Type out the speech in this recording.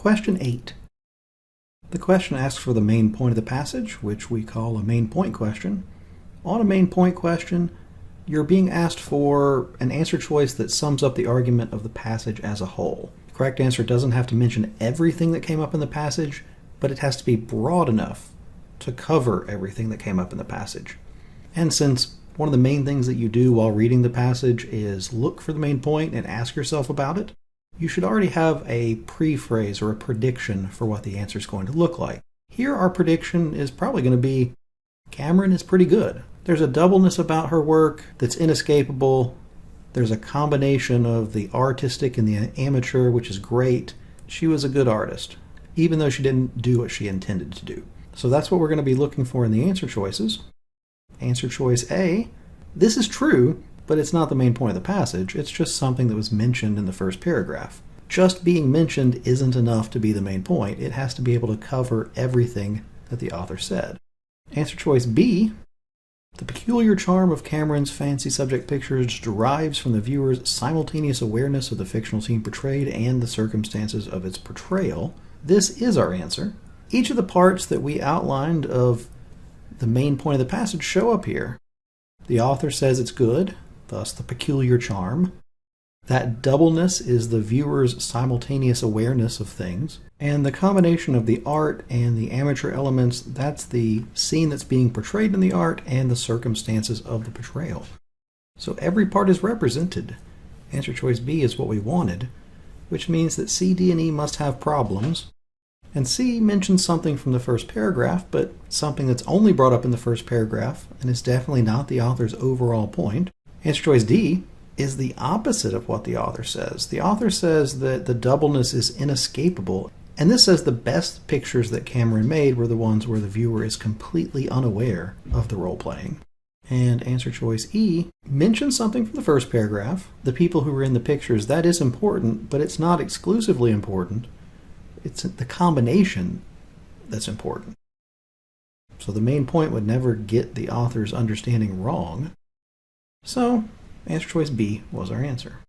Question 8. The question asks for the main point of the passage, which we call a main point question. On a main point question, you're being asked for an answer choice that sums up the argument of the passage as a whole. The correct answer doesn't have to mention everything that came up in the passage, but it has to be broad enough to cover everything that came up in the passage. And since one of the main things that you do while reading the passage is look for the main point and ask yourself about it, you should already have a pre-phrase or a prediction for what the answer is going to look like. Here our prediction is probably going to be, Cameron is pretty good. There's a doubleness about her work that's inescapable. There's a combination of the artistic and the amateur, which is great. She was a good artist, even though she didn't do what she intended to do. So that's what we're going to be looking for in the answer choices. Answer choice A, this is true, but it's not the main point of the passage. It's just something that was mentioned in the first paragraph. Just being mentioned isn't enough to be the main point. It has to be able to cover everything that the author said. Answer choice B, the peculiar charm of Cameron's fancy subject pictures derives from the viewer's simultaneous awareness of the fictional scene portrayed and the circumstances of its portrayal. This is our answer. Each of the parts that we outlined of the main point of the passage show up here. The author says it's good, thus the peculiar charm. That doubleness is the viewer's simultaneous awareness of things. And the combination of the art and the amateur elements, that's the scene that's being portrayed in the art and the circumstances of the portrayal. So every part is represented. Answer choice B is what we wanted, which means that C, D, and E must have problems. And C mentions something from the first paragraph, but something that's only brought up in the first paragraph and is definitely not the author's overall point. Answer choice D is the opposite of what the author says. The author says that the doubleness is inescapable, and this says the best pictures that Cameron made were the ones where the viewer is completely unaware of the role-playing. And answer choice E mentions something from the first paragraph. The people who were in the pictures, that is important, but it's not exclusively important. It's the combination that's important. So the main point would never get the author's understanding wrong. So answer choice B was our answer.